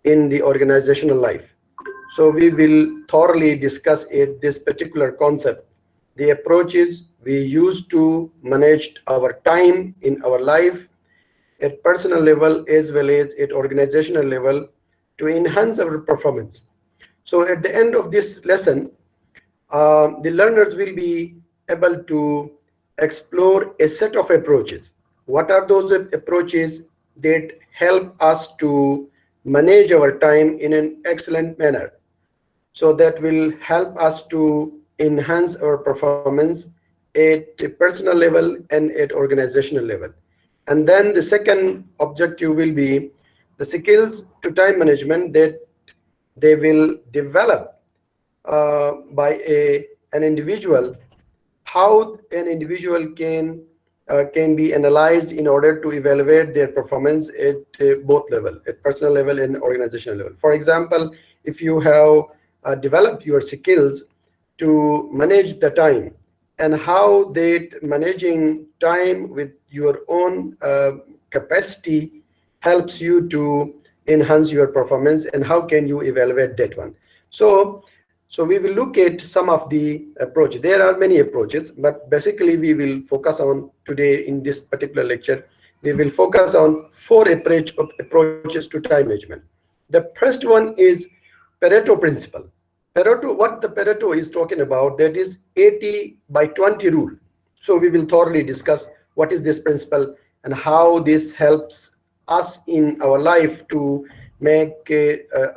in the organizational life. So we will thoroughly discuss this particular concept, the approaches we use to manage our time in our life at personal level as well as at organizational level to enhance our performance. So at the end of this lesson, the learners will be able to explore a set of approaches. What are those approaches that help us to manage our time in an excellent manner? So that will help us to enhance our performance at a personal level and at organizational level. And then the second objective will be the skills to time management that they will develop by an individual, how an individual can be analyzed in order to evaluate their performance at both level, at personal level and organizational level. For example, if you have developed your skills to manage the time, and how that managing time with your own capacity helps you to enhance your performance, and how can you evaluate that one. So we will look at some of the approach. There are many approaches, but basically we will focus on today in this particular lecture. We will focus on four approaches to time management. The first one is Pareto principle. Pareto, what the Pareto is talking about, that is 80/20 rule. So we will thoroughly discuss what is this principle and how this helps us in our life to make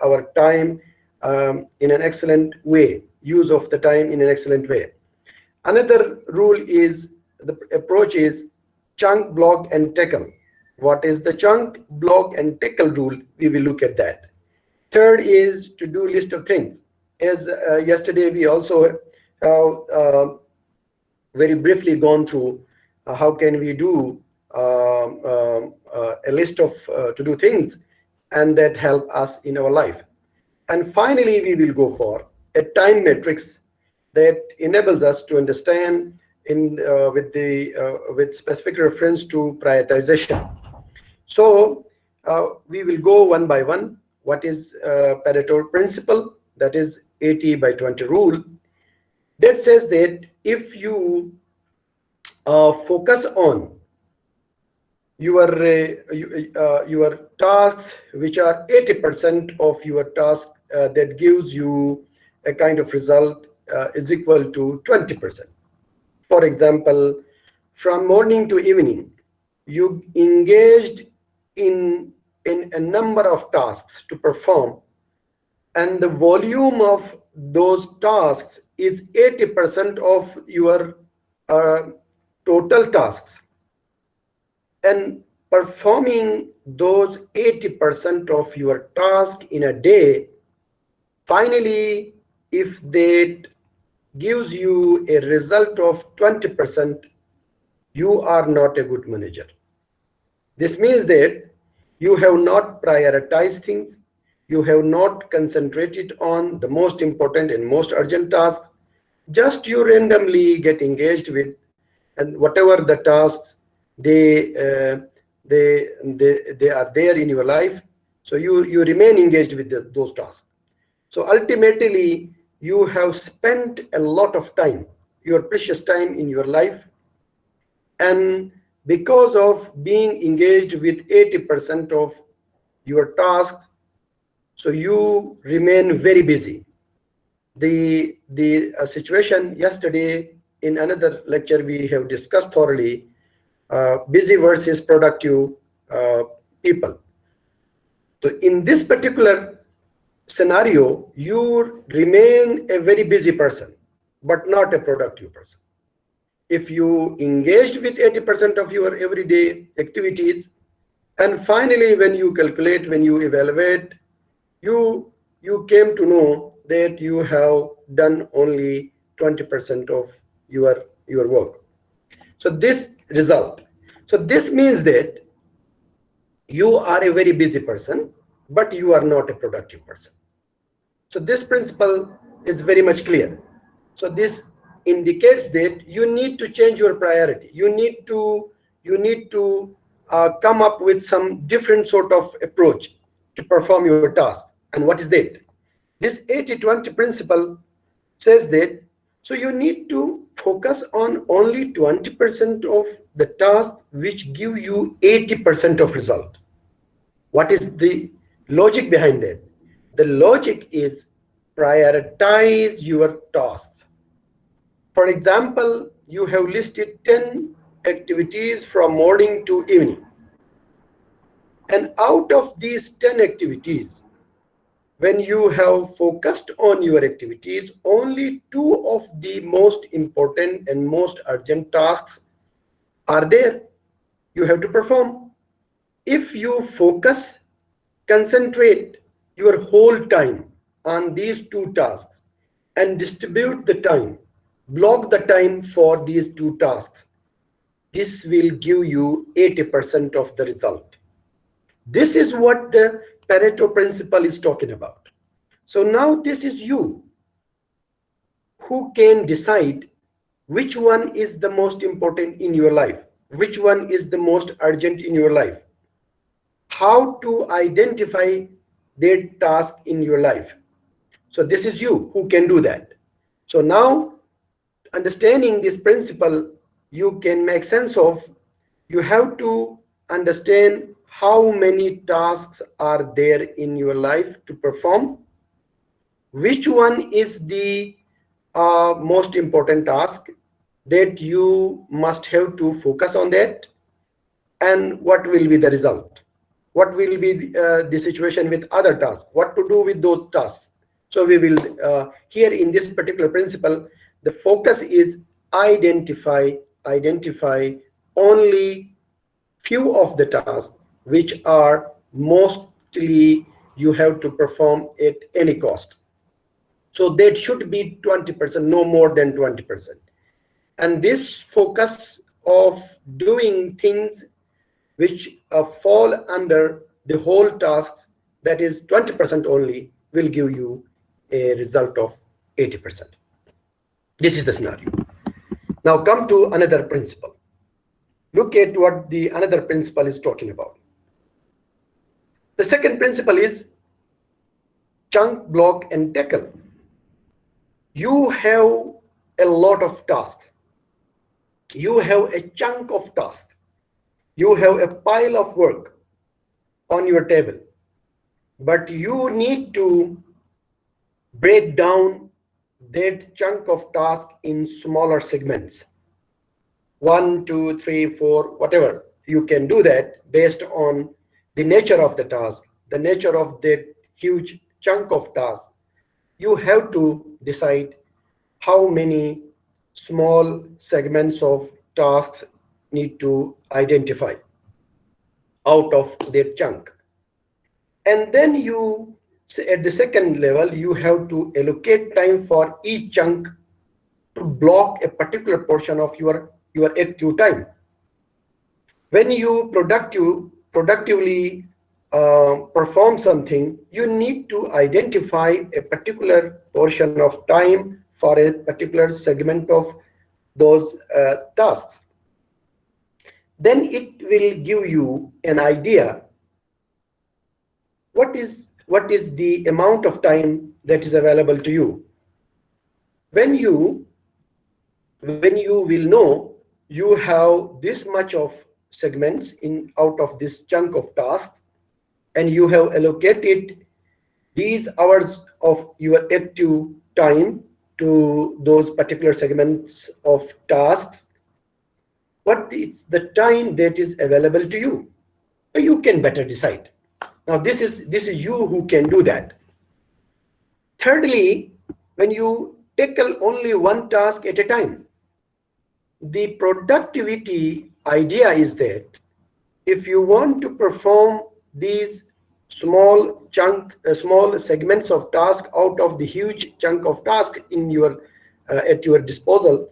our time in an excellent way, use of the time in an excellent way. Another rule is, the approach is chunk, block, and tackle. What is the chunk, block, and tackle rule? We will look at that. Third is to-do list of things. As yesterday we also have very briefly gone through how can we do a list of to-do things, and that help us in our life. And finally, we will go for a time matrix that enables us to understand with specific reference to prioritization. So we will go one by one. What is Pareto principle? That is 80/20 rule. That says that if you focus on your tasks, which are 80% of your task, that gives you a kind of result is equal to 20%. For example, from morning to evening, you engaged in a number of tasks to perform, and the volume of those tasks is 80% of your total tasks. And performing those 80% of your task in a day, finally, if that gives you a result of 20%, you are not a good manager. This means that you have not prioritized things, you have not concentrated on the most important and most urgent tasks, just you randomly get engaged with, and whatever the tasks they are there in your life, so you remain engaged with those tasks. So ultimately, you have spent a lot of time, your precious time in your life, and because of being engaged with 80% of your tasks, so you remain very busy. The situation yesterday in another lecture we have discussed thoroughly, busy versus productive people. So in this particular scenario, you remain a very busy person, but not a productive person. If you engaged with 80% of your everyday activities, and finally when you calculate, when you evaluate, you came to know that you have done only 20% of your work. So this result. So this means that you are a very busy person, but you are not a productive person. So this principle is very much clear. So this indicates that you need to change your priority. You need to come up with some different sort of approach. to perform your task. And what is that? This 80-20 principle says that, so you need to focus on only 20% of the task which give you 80% of result. What is the logic behind that? The logic is prioritize your tasks. For example, you have listed 10 activities from morning to evening. And out of these 10 activities, when you have focused on your activities, only 2 of the most important and most urgent tasks are there. You have to perform. If you focus, concentrate your whole time on these 2 tasks and distribute the time, block the time for these 2 tasks, this will give you 80% of the result. This is what the Pareto principle is talking about. So now this is you who can decide which one is the most important in your life, which one is the most urgent in your life, how to identify that task in your life. So this is you who can do that. So now, understanding this principle, you can make sense of, you have to understand how many tasks are there in your life to perform, which one is the most important task that you must have to focus on that, and what will be the result, what will be the situation with other tasks, what to do with those tasks. So we will here in this particular principle, the focus is identify only few of the tasks which are mostly you have to perform at any cost. So that should be 20%, no more than 20%. And this focus of doing things which fall under the whole tasks, that is 20% only, will give you a result of 80%. This is the scenario. Now come to another principle. Look at what the another principle is talking about. The second principle is chunk, block, and tackle. You have a lot of tasks. You have a chunk of tasks. You have a pile of work on your table. But you need to break down that chunk of task in smaller segments. 1, 2, 3, 4, whatever. You can do that based on the nature of the task, the nature of that huge chunk of task. You have to decide how many small segments of tasks need to identify out of their chunk. And then you, at the second level, you have to allocate time for each chunk to block a particular portion of your active time. When you productively perform something, you need to identify a particular portion of time for a particular segment of those tasks. Then it will give you an idea what is the amount of time that is available to you. When you will know you have this much of segments in out of this chunk of tasks, and you have allocated these hours of your active time to those particular segments of tasks, what is the time that is available to you, so you can better decide. Now this is you who can do that. Thirdly, when you tackle only one task at a time, the productivity idea is that if you want to perform these small segments of task out of the huge chunk of task in your at your disposal,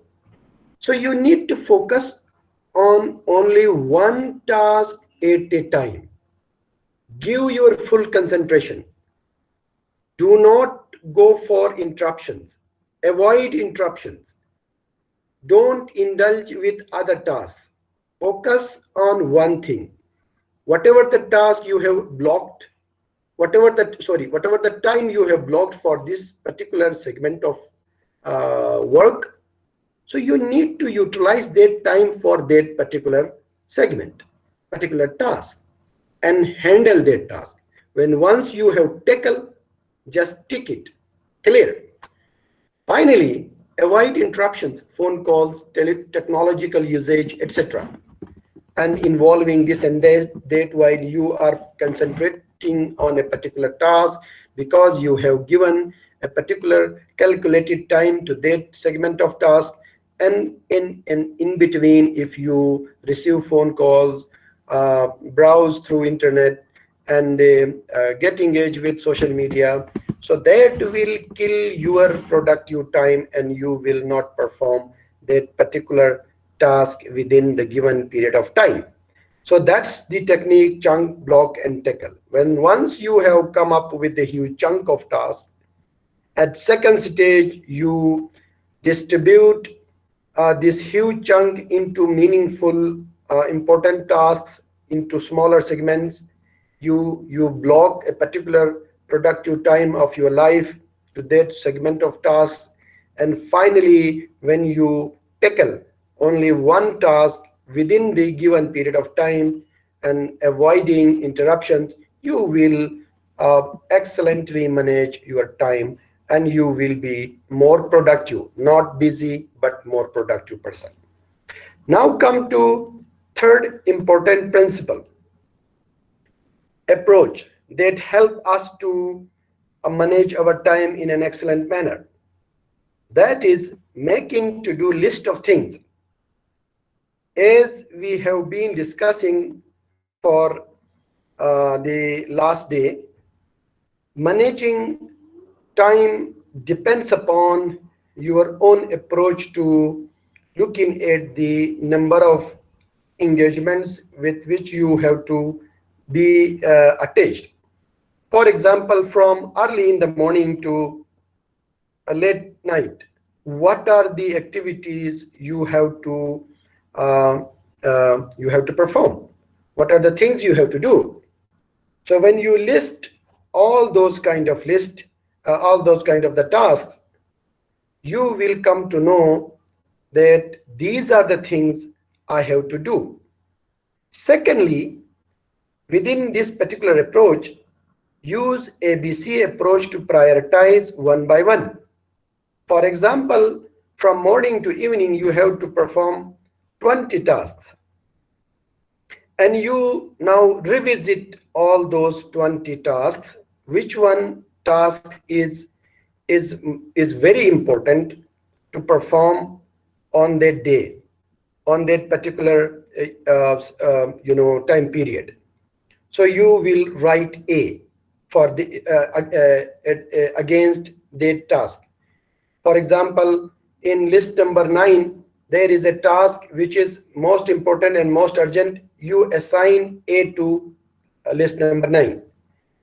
so you need to focus on only one task at a time. Give your full concentration. Do not go for interruptions. Avoid interruptions. Don't indulge with other tasks. Focus on one thing. Whatever the task you have blocked, whatever the time you have blocked for this particular segment of work. So you need to utilize that time for that particular segment, particular task, and handle that task. When once you have tackled, just tick it, clear. Finally, avoid interruptions, phone calls, technological usage, etc., and involving this and that while you are concentrating on a particular task, because you have given a particular calculated time to that segment of task. And in between, if you receive phone calls, browse through internet, and get engaged with social media, so that will kill your productive time, and you will not perform that particular task within the given period of time. So that's the technique: chunk, block, and tackle. When once you have come up with a huge chunk of tasks, at second stage you distribute this huge chunk into meaningful, important tasks into smaller segments. You block a particular productive time of your life to that segment of tasks. And finally, when you tackle only one task within the given period of time and avoiding interruptions, you will excellently manage your time, and you will be more productive, not busy, but more productive person. Now come to third important principle, approach that help us to manage our time in an excellent manner. That is making to-do list of things. As we have been discussing for the last day, managing time depends upon your own approach to looking at the number of engagements with which you have to be attached. For example, from early in the morning to late night, what are the activities you have to perform? What are the things you have to do? So when you list all those kind of all those kind of the tasks, you will come to know that these are the things I have to do. Secondly, within this particular approach, use ABC approach to prioritize one by one. For example, from morning to evening, you have to perform 20 tasks. And you now revisit all those 20 tasks. Which one task is very important to perform on that day, on that particular time period? So you will write A for the against that task. For example, in list number 9, there is a task which is most important and most urgent. You assign A to list number 9.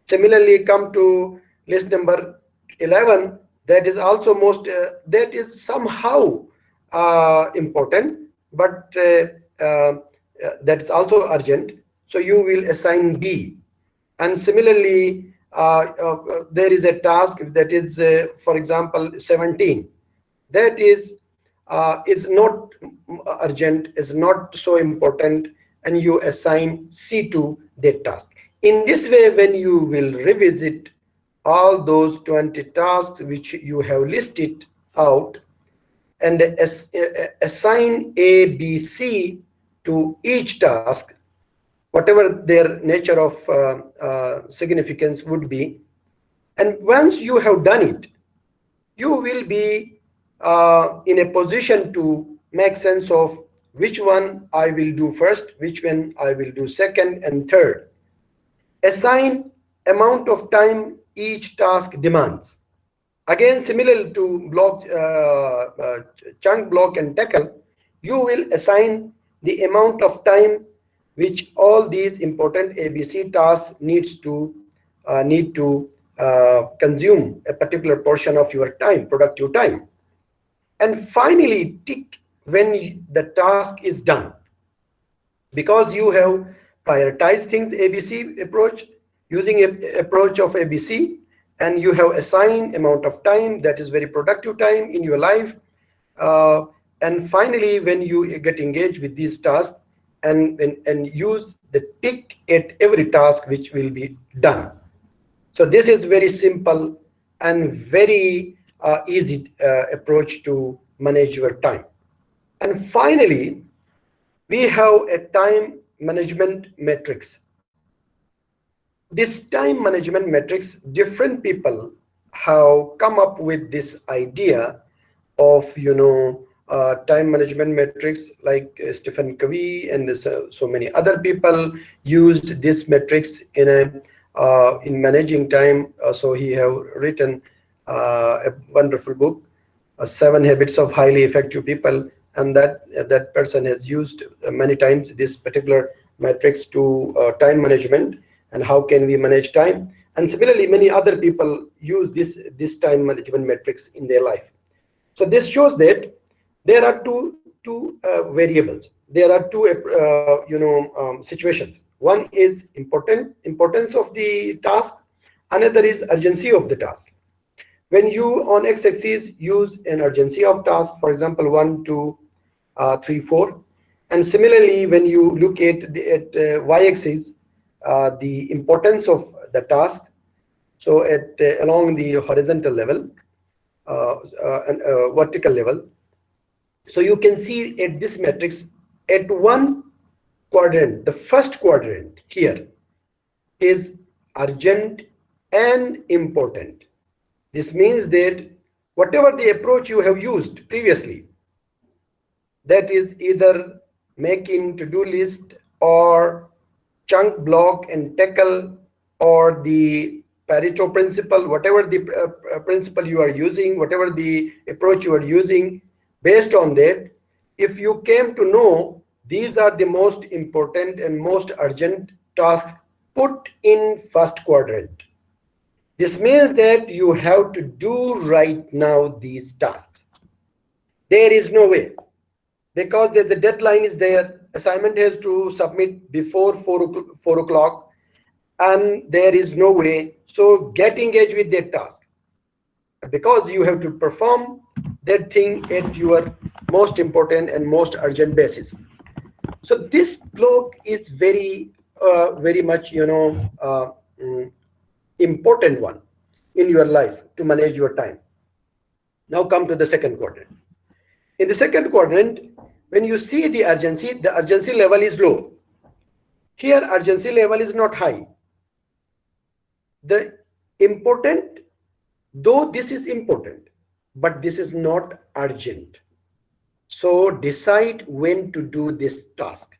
Similarly, come to list number 11. That is also that is somehow important, but that is also urgent. So you will assign B. And similarly, there is a task that is, for example, 17. That is not urgent, is not so important, and you assign C to that task. In this way, when you will revisit all those 20 tasks which you have listed out and assign A, B, C to each task, whatever their nature of significance would be, and once you have done it, you will be in a position to make sense of which one I will do first, which one I will do second and third. Assign amount of time each task demands. Again, similar to chunk, block, and tackle, you will assign the amount of time which all these important ABC tasks need to consume a particular portion of your time, productive time. And finally, tick when the task is done. Because you have prioritized things, ABC approach, using a approach of ABC, and you have assigned amount of time that is very productive time in your life. And finally, when you get engaged with these tasks and use the tick at every task which will be done. So this is very simple and very easy approach to manage your time. And finally, we have a time management matrix. This time management matrix, different people have come up with this idea of time management matrix, like Stephen Covey and so many other people used this matrix in managing time. So he have written a wonderful book, Seven Habits of Highly Effective People, and that person has used many times this particular matrix to time management and how can we manage time. And similarly, many other people use this time management matrix in their life. So this shows that there are two variables. There are two situations. One is importance of the task. Another is urgency of the task. When you on x-axis use an urgency of task, for example 1, 2, 3, 4, and similarly when you look at the y-axis, the importance of the task. So at along the horizontal level and vertical level. So you can see at this matrix, at one quadrant, the first quadrant here is urgent and important. This means that whatever the approach you have used previously, that is either making to-do list or chunk, block and tackle, or the Pareto principle, whatever the principle you are using, whatever the approach you are using, based on that, if you came to know these are the most important and most urgent tasks, put in first quadrant. This means that you have to do right now these tasks. There is no way, because the deadline is there. Assignment has to submit before 4 o'clock, and there is no way. So get engaged with that task, because you have to perform that thing at your most important and most urgent basis. So this block is very much important one in your life to manage your time. Now come to the second quadrant. In the second quadrant, when you see the urgency level is low. Here urgency level is not high. The important, though this is important, but this is not urgent. So decide when to do this task.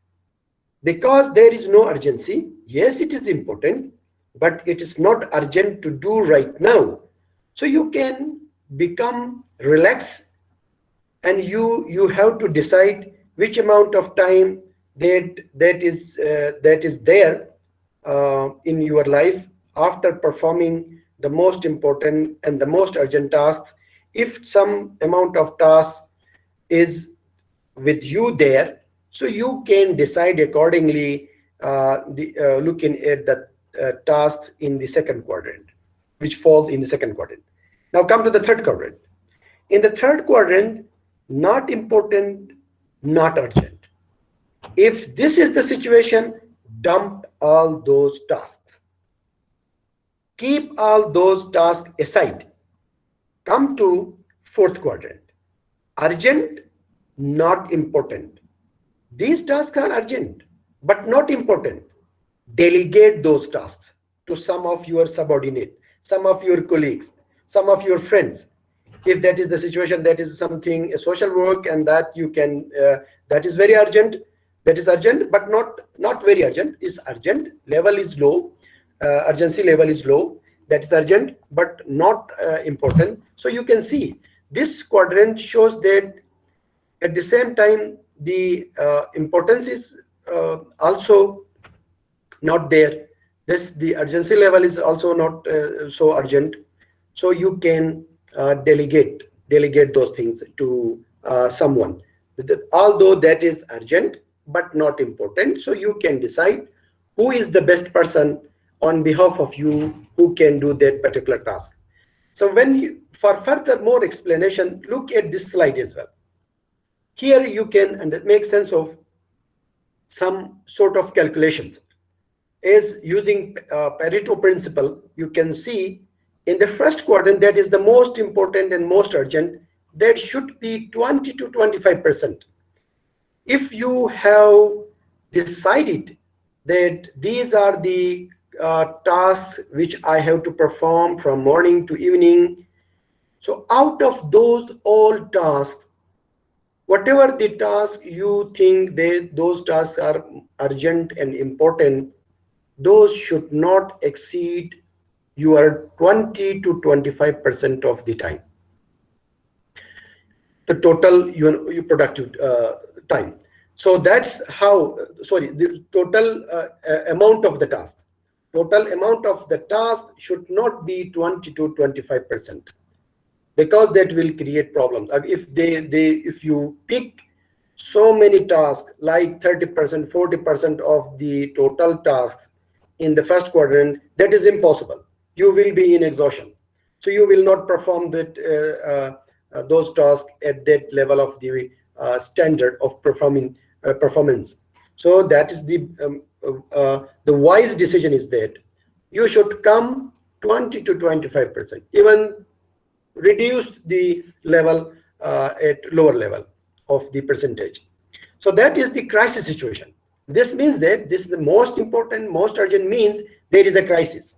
Because there is no urgency, yes, it is important, but it is not urgent to do right now. So you can become relaxed, and you have to decide which amount of time that is there in your life after performing the most important and the most urgent tasks. If some amount of task is with you there, so you can decide accordingly, looking at the tasks in the second quadrant, which falls in the second quadrant. Now come to the third quadrant. In the third quadrant, not important, not urgent. If this is the situation, dump all those tasks. Keep all those tasks aside. Come to fourth quadrant. Urgent, not important. These tasks are urgent, but not important. Delegate those tasks to some of your subordinate, some of your colleagues, some of your friends. If that is the situation, that is something, a social work, and that you can, that is very urgent. That is urgent, but not very urgent. Is urgent. Level is low. Urgency level is low. That is urgent, but not important. So you can see this quadrant shows that at the same time the importance is also not there. The urgency level is also not so urgent. So you can delegate those things to someone, although that is urgent but not important. So you can decide who is the best person on behalf of you who can do that particular task. So when you, for further more explanation, look at this slide as well. Here you can and make sense of some sort of calculations. As using Pareto principle, you can see in the first quadrant that is the most important and most urgent, that should be 20 to 25%. If you have decided that these are the tasks which I have to perform from morning to evening, so out of those all tasks, whatever the task you think those tasks are urgent and important, those should not exceed your 20 to 25% of the time, the total your productive time. So that's how, sorry, the total amount of the task. Total amount of the task should not be 20 to 25%, because that will create problems. If you pick so many tasks, like 30%, 40% of the total tasks in the first quadrant, that is impossible. You will be in exhaustion. So you will not perform that those tasks at that level of the standard of performance. So that is the wise decision is that you should come 20 to 25%, even reduce the level at lower level of the percentage. So that is the crisis situation. This means that this is the most important, most urgent, means there is a crisis.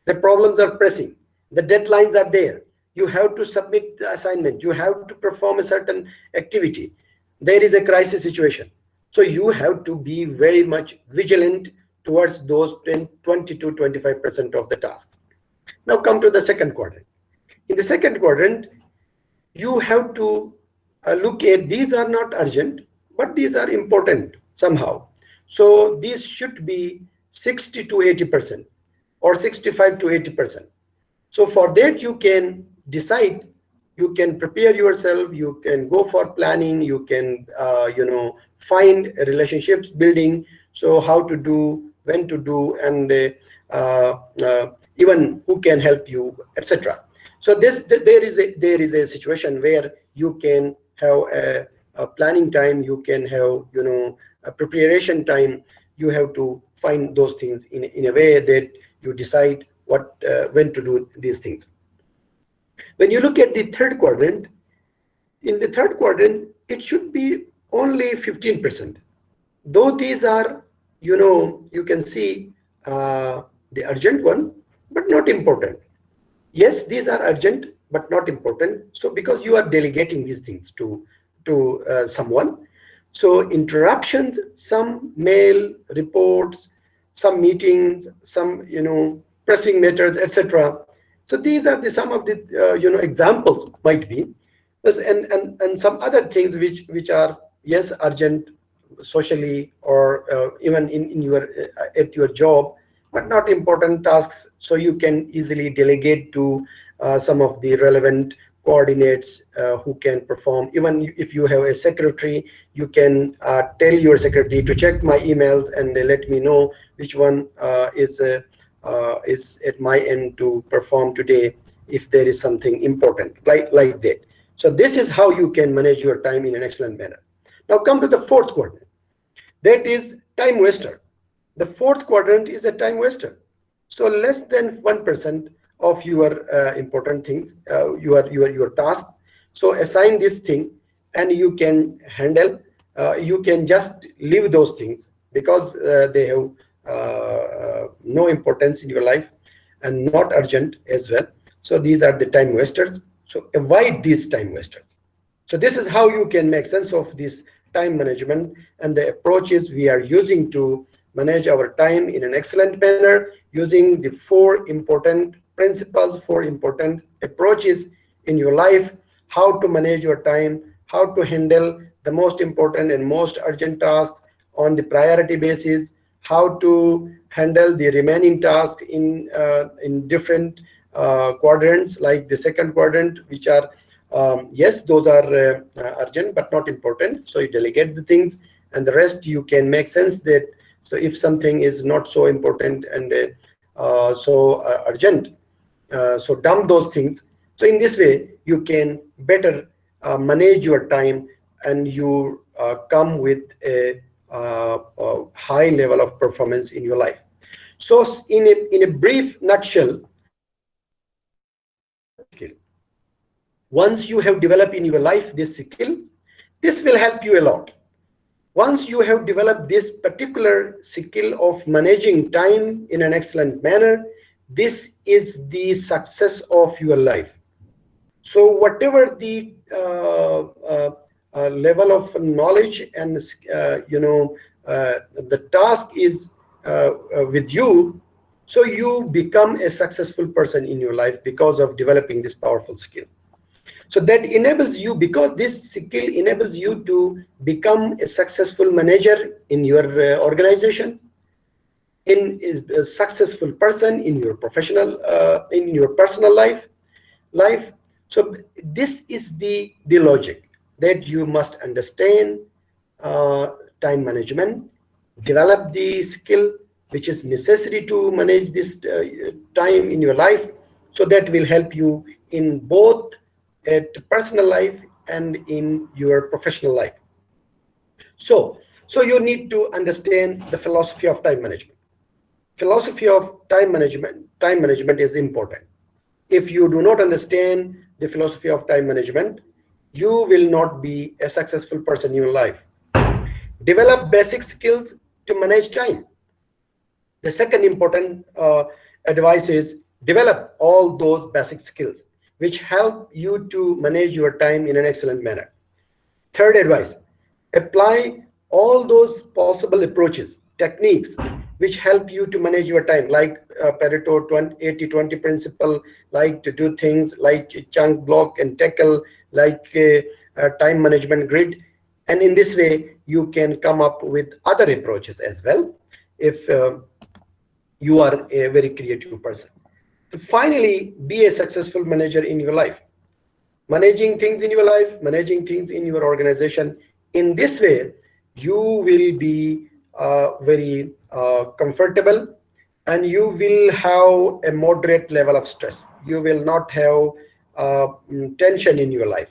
The problems are pressing. The deadlines are there. You have to submit the assignment. You have to perform a certain activity. There is a crisis situation. So you have to be very much vigilant towards those 20 to 25% of the tasks. Now come to the second quadrant. In the second quadrant, you have to look at, these are not urgent, but these are important somehow. So these should be 60 to 80% or 65 to 80%. So for that, you can decide, you can prepare yourself, you can go for planning, you can find relationships building, so how to do, when to do, and even who can help you, etc. So there is a situation where you can have a planning time, you can have a preparation time. You have to find those things in a way that you decide what when to do these things. When you look at the third quadrant, in the third quadrant, it should be only 15%. Though these are, you can see the urgent one, but not important. Yes, these are urgent, but not important. So because you are delegating these things to someone. So interruptions, some mail, reports, some meetings, some pressing matters, etc. So these are some of the examples might be, and some other things which are, yes, urgent socially, or even in your at your job, but not important tasks. So you can easily delegate to some of the relevant coordinates who can perform. Even if you have a secretary, you can tell your secretary to check my emails and let me know which one is at my end to perform today, if there is something important like that. So this is how you can manage your time in an excellent manner. Now come to the fourth quadrant. That is time waster. The fourth quadrant is a time waster. So less than 1% of your important things, your task. So assign this thing, and you can handle. You can just leave those things because they have no importance in your life and not urgent as well. So these are the time wasters. So avoid these time wasters. So this is how you can make sense of this time management and the approaches we are using to manage our time in an excellent manner, using the 4 important principles, 4 important approaches in your life: how to manage your time, how to handle the most important and most urgent tasks on the priority basis, how to handle the remaining tasks in different quadrants, like the second quadrant, which are yes, those are urgent but not important, so you delegate the things, and the rest you can make sense that. So if something is not so important and urgent. So dump those things. So in this way, you can better manage your time, and you come with a high level of performance in your life. So in a brief nutshell, skill. Once you have developed in your life this skill, this will help you a lot. Once you have developed this particular skill of managing time in an excellent manner, this is the success of your life. So whatever the level of knowledge and the task is with you, so you become a successful person in your life because of developing this powerful skill. So that enables you, because this skill enables you to become a successful manager in your organization, in a successful person in your professional, in your personal life. So this is the logic, that you must understand time management, develop the skill which is necessary to manage this time in your life, so that will help you in both at personal life and in your professional life. So you need to understand the philosophy of time management. Philosophy of time management is important. If you do not understand the philosophy of time management, you will not be a successful person in your life. Develop basic skills to manage time. The second important advice is develop all those basic skills which help you to manage your time in an excellent manner. Third advice, apply all those possible approaches, techniques which help you to manage your time, like Pareto 80-20 principle, like to do things like chunk, block, and tackle, like time management grid. And in this way, you can come up with other approaches as well if you are a very creative person. To finally be a successful manager in your life, managing things in your life, managing things in your organization. In this way, you will be very comfortable, and you will have a moderate level of stress. You will not have tension in your life.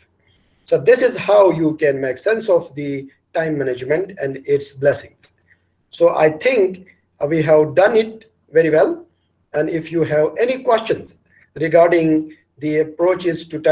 So this is how you can make sense of the time management and its blessings. So I think we have done it very well. And if you have any questions regarding the approaches to time